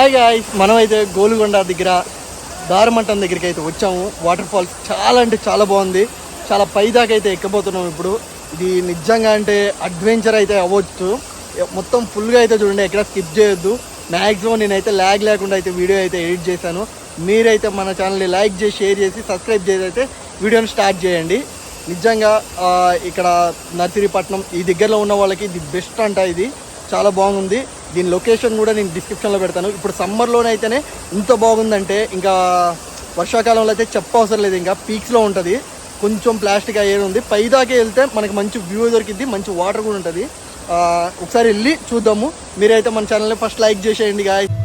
Hi guys, మనమైతే గోలుగొండ దగ్గర దారమంటం దగ్గరికి అయితే వచ్చాము. వాటర్ ఫాల్స్ చాలా అంటే చాలా బాగుంది. చాలా పైదాకా అయితే ఎక్కబోతున్నాం ఇప్పుడు. ఇది నిజంగా అంటే అడ్వెంచర్ అయితే అవ్వచ్చు. మొత్తం ఫుల్గా అయితే చూడండి, ఎక్కడ స్కిప్ చేయొద్దు. మ్యాక్సిమం నేనైతే ల్యాగ్ లేకుండా అయితే వీడియో అయితే ఎడిట్ చేశాను. మీరైతే మన ఛానల్ని లైక్ చేసి, షేర్ చేసి, సబ్స్క్రైబ్ చేసి అయితే వీడియోని స్టార్ట్ చేయండి. నిజంగా ఇక్కడ నర్సిరిపట్నం ఈ దగ్గరలో ఉన్న వాళ్ళకి ఇది బెస్ట్ అంట. ఇది చాలా బాగుంది. దీని లొకేషన్ కూడా నేను డిస్క్రిప్షన్లో పెడతాను. ఇప్పుడు సమ్మర్లోనే అయితేనే ఇంత బాగుందంటే ఇంకా వర్షాకాలంలో అయితే చెప్పవసరం లేదు. ఇంకా పీక్స్లో ఉంటుంది. కొంచెం ప్లాస్టిక్ అయ్యేది ఉంది. పైదాకే వెళ్తే మనకి మంచి వ్యూ దొరికింది, మంచి వాటర్ కూడా ఉంటుంది. ఒకసారి వెళ్ళి చూద్దాము. మీరైతే మన ఛానల్ని ఫస్ట్ లైక్ చేసేయండి గాయ్స్.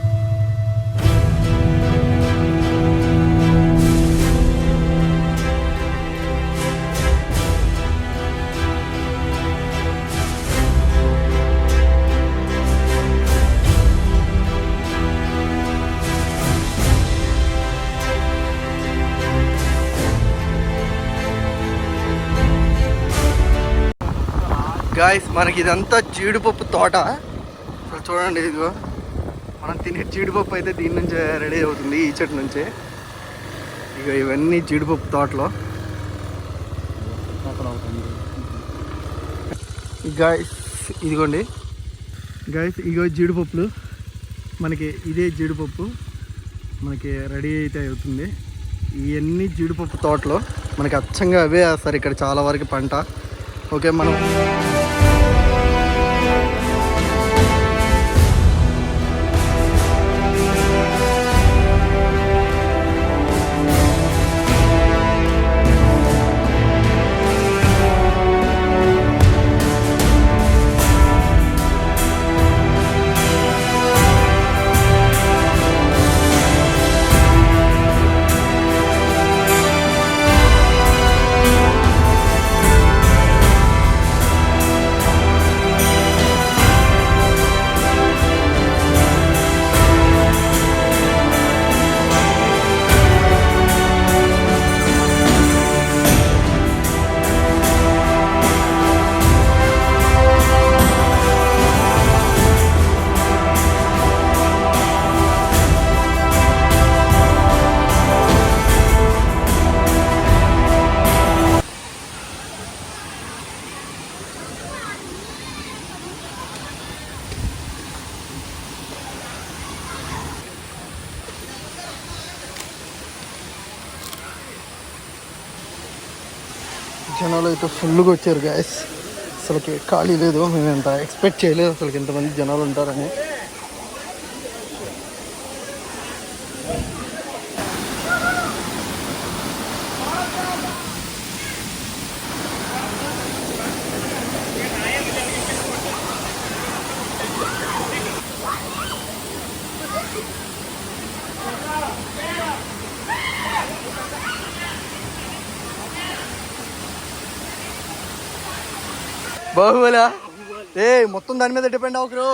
గాయస్, మనకి ఇదంతా జీడిపప్పు తోట. అసలు చూడండి, ఇదిగో మనం తినే జీడిపప్పు అయితే దీని నుంచే రెడీ అవుతుంది, ఈ చెట్టు నుంచే. ఇక ఇవన్నీ జీడిపప్పు తోటలో. గాయస్ ఇదిగోండి, గాయస్ ఇగో జీడిపప్పులు. మనకి ఇదే జీడిపప్పు మనకి రెడీ అయితే అవుతుంది. ఇవన్నీ జీడిపప్పు తోటలో మనకి అచ్చంగా అవే వేస్తారు ఇక్కడ చాలా వరకు పంట. ఓకే, మనం జనాలు అయితే ఫుల్గా వచ్చారు గాయస్. అసలుకి ఖాళీ లేదు. మేము ఎంత ఎక్స్పెక్ట్ చేయలేదు అసలుకి ఎంతమంది జనాలు ఉంటారని. బాహుబలా మొత్తం దాని మీద డిపెండ్ అవ్వకరు.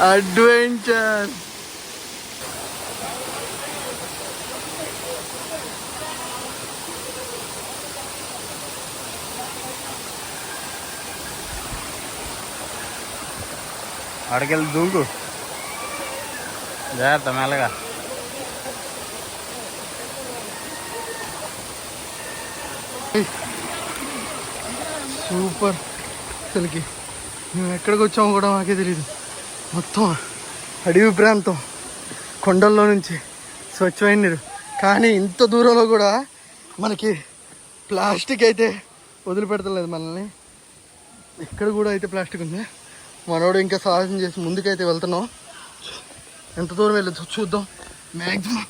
అడ్వెంచర్. అడగెళ్ళి దూకు, జాగ్రత్త మెల్లగా. సూపర్. అసలుకి మేము ఎక్కడికి వచ్చామో కూడా మాకే తెలియదు. మొత్తం అడవి ప్రాంతం, కొండల్లో నుంచి స్వచ్ఛమైన నీరు. కానీ ఇంత దూరంలో కూడా మనకి ప్లాస్టిక్ అయితే వదిలిపెడతలేదు మనల్ని. ఇక్కడ కూడా అయితే ప్లాస్టిక్ ఉంది. మనోడు ఇంకా సాహసం చేసి ముందుకైతే వెళ్తున్నాం. ఎంత దూరం వెళ్ళదు చూద్దాం. మ్యాక్సిమం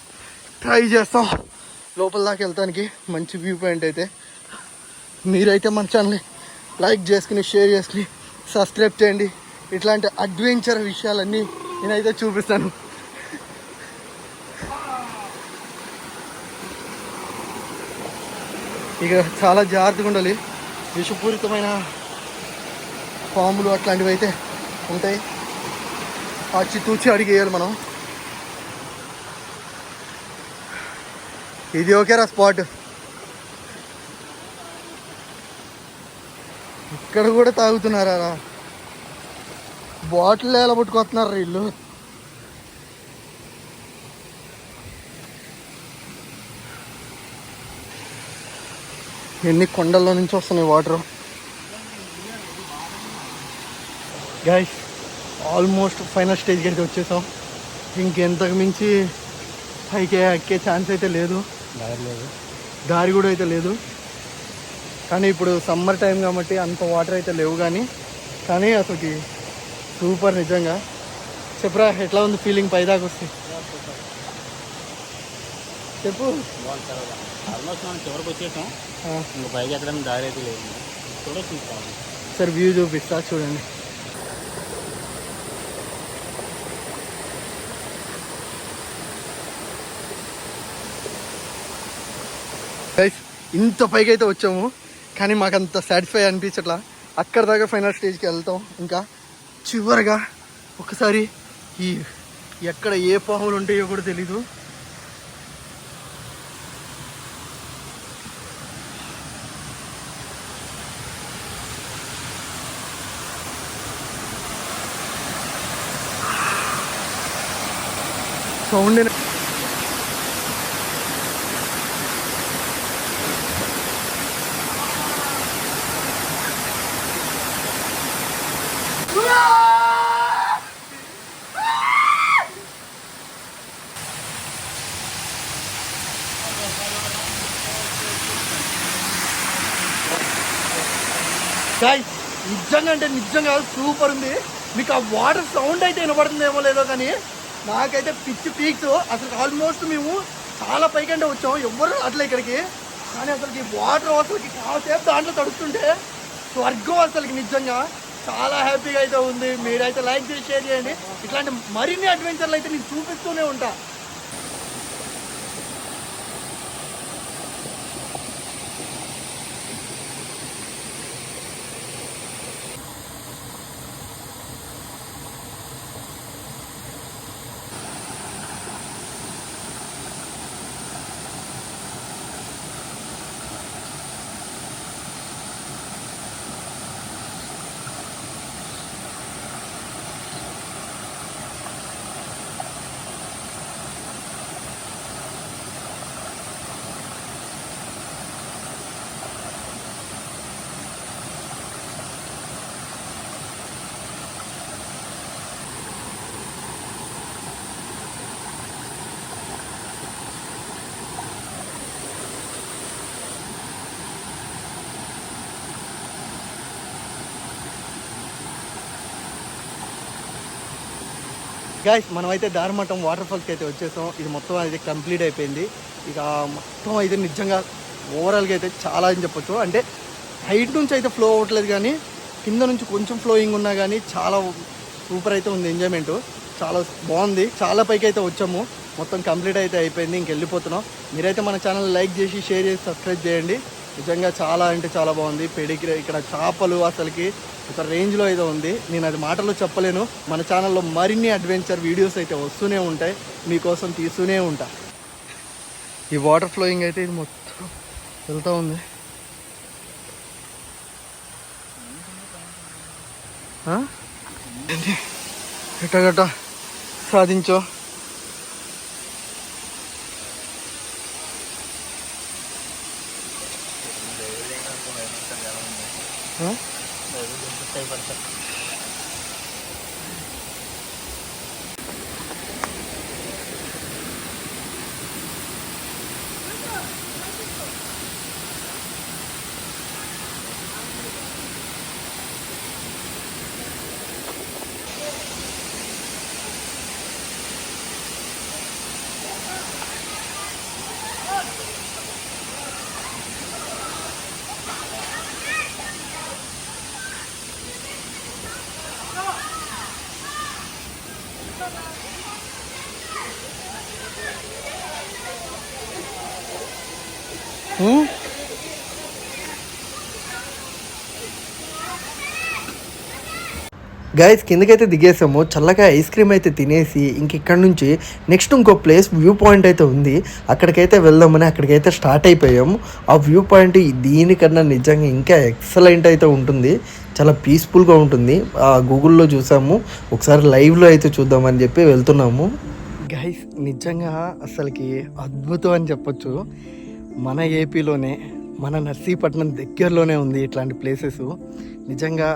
ట్రై చేస్తాం లోపల దాకా వెళ్తానికి. మంచి వ్యూ పాయింట్ అయితే. మీరైతే మన ఛానల్ని లైక్ చేసుకుని, షేర్ చేసుకుని, సబ్స్క్రైబ్ చేయండి. ఇట్లాంటి అడ్వెంచర్ విషయాలన్నీ నేనైతే చూపిస్తాను. ఇక చాలా జాగ్రత్తగా ఉండాలి. విషపూరితమైన పాములు అట్లాంటివి అయితే ఉంటాయి. ఆచితూచి అడిగేయాలి మనం. ఇది ఓకేరా స్పాట్. ఇక్కడ కూడా తాగుతున్నారా? బాటిల్ ఎలా పట్టుకొస్తున్నారు వీళ్ళు. ఎన్ని కొండల్లో నుంచి వస్తున్నాయి వాటర్. గైస్ ఆల్మోస్ట్ ఫైనల్ స్టేజ్కి అయితే వచ్చేసాం. ఇంకెంతకు మించి పైకి ఎక్కే ఛాన్స్ అయితే లేదు. దారి కూడా అయితే లేదు. కానీ ఇప్పుడు సమ్మర్ టైం కాబట్టి అంత వాటర్ అయితే లేవు. కానీ అసలుకి సూపర్ నిజంగా. చెప్పురా ఎట్లా ఉంది ఫీలింగ్ పైదాకా వస్తే? చెప్పు. ఆల్మోస్ట్ మనం చివరికి వచ్చేసాం. ఇంకా పైకి ఎక్కడానికి దారి అయితే లేదు. చూడొచ్చు సార్ వ్యూ చూపిస్తా చూడండి. ఇంత పైకి అయితే వచ్చాము కానీ మాకు అంత సాటిస్ఫై అనిపించట్లా. అక్కడ దాకా ఫైనల్ స్టేజ్కి వెళ్తాం. ఇంకా చివరిగా ఒకసారి ఈ ఎక్కడ ఏ పాములు ఉంటాయో కూడా తెలీదు. సౌండ్ గాయ్స్ నిజంగా అంటే నిజంగా సూపర్ ఉంది. మీకు ఆ వాటర్ సౌండ్ అయితే వినపడుతుందేమో లేదో కానీ నాకైతే పిచ్చి పీక్స్. అసలు ఆల్మోస్ట్ మేము చాలా పైకంటే వచ్చాము, ఎవ్వరు అట్లా ఇక్కడికి. కానీ అసలుకి వాటర్ అసలుకి కాసేపు దాంట్లో తడుస్తుంటే స్వర్గం అసలుకి. నిజంగా చాలా హ్యాపీగా అయితే ఉంది. మీరైతే లైక్ చేసి షేర్ చేయండి. ఇట్లాంటి మరిన్ని అడ్వెంచర్లు అయితే నేను చూపిస్తూనే ఉంటా. గాయస్ మనమైతే దారిమఠం వాటర్ ఫాల్స్కి అయితే వచ్చేసాం. ఇది మొత్తం అయితే కంప్లీట్ అయిపోయింది. ఇక మొత్తం అయితే నిజంగా ఓవరాల్గా అయితే చాలా అని చెప్పొచ్చు. అంటే హైట్ నుంచి అయితే ఫ్లో అవ్వట్లేదు కానీ కింద నుంచి కొంచెం ఫ్లోయింగ్ ఉన్నా కానీ చాలా సూపర్ అయితే ఉంది. ఎంజాయ్మెంట్ చాలా బాగుంది. చాలా పైకి అయితే వచ్చాము. మొత్తం కంప్లీట్ అయితే అయిపోయింది. ఇంకెళ్ళిపోతున్నాం. మీరైతే మన ఛానల్ లైక్ చేసి షేర్ చేసి సబ్స్క్రైబ్ చేయండి. నిజంగా చాలా అంటే చాలా బాగుంది. పెడిగ్రీ ఇక్కడ చేపలు అసలుకి ఒక రేంజ్లో అయితే ఉంది. నేను అది మాటల్లో చెప్పలేను. మన ఛానల్లో మరిన్ని అడ్వెంచర్ వీడియోస్ అయితే వస్తూనే ఉంటాయి, మీకోసం తీస్తూనే ఉంటా. ఈ వాటర్ ఫ్లోయింగ్ అయితే ఇది మొత్తం వెళ్తూ ఉంది. ఎట్టగట్ట సాధించో. గైస్ కిందకైతే దిగేసాము, చల్లగా ఐస్ క్రీమ్ అయితే తినేసి ఇంక ఇక్కడ నుంచి నెక్స్ట్ ఇంకో ప్లేస్ వ్యూ పాయింట్ అయితే ఉంది, అక్కడికైతే వెళ్దామని అక్కడికైతే స్టార్ట్ అయిపోయాము. ఆ వ్యూ పాయింట్ దీనికన్నా నిజంగా ఇంకా ఎక్సలెంట్ అయితే ఉంటుంది, చాలా పీస్ఫుల్గా ఉంటుంది. గూగుల్లో చూసాము, ఒకసారి లైవ్లో అయితే చూద్దామని చెప్పి వెళ్తున్నాము. గైస్ నిజంగా అసలుకి అద్భుతం అని చెప్పొచ్చు. మన ఏపీలోనే మన నర్సీపట్నం దగ్గరలోనే ఉంది ఇట్లాంటి ప్లేసెస్. నిజంగా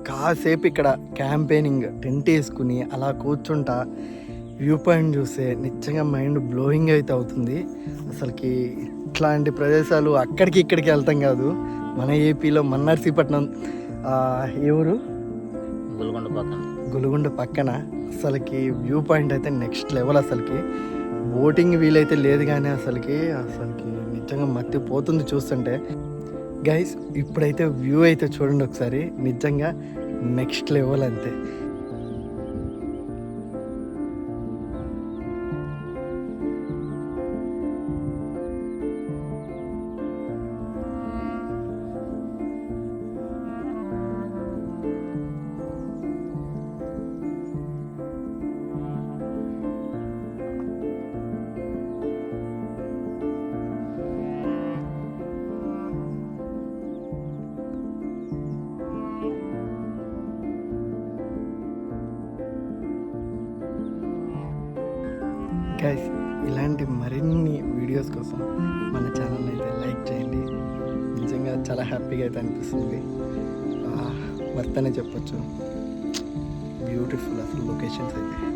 కాసేపు ఇక్కడ క్యాంపెయినింగ్ టెంట్ వేసుకుని అలా కూర్చుంటా వ్యూ పాయింట్ చూస్తే నిజంగా మైండ్ బ్లోయింగ్ అయితే అవుతుంది. అసలుకి ఇట్లాంటి ప్రదేశాలు అక్కడికి ఇక్కడికి వెళ్తాం కాదు, మన ఏపీలో మన నర్సీపట్నం ఏ ఊరు గులుగుండ పక్కన అసలుకి వ్యూ పాయింట్ అయితే నెక్స్ట్ లెవెల్. అసలుకి బోటింగ్ వీలైతే లేదు కానీ అసలుకి నిజంగా మత్తిపోతుంది చూస్తుంటే. గైస్ ఇప్పుడైతే వ్యూ అయితే చూడండి ఒకసారి, నిజంగా నెక్స్ట్ లెవెల్ అంతే. గైస్ ఇలాంటి మరిన్ని వీడియోస్ కోసం మన ఛానల్ అయితే లైక్ చేయండి. నిజంగా చాలా హ్యాపీగా అయితే అనిపిస్తుంది, వర్త్ అనే చెప్పొచ్చు. బ్యూటిఫుల్ అసలు లొకేషన్స్ అయితే.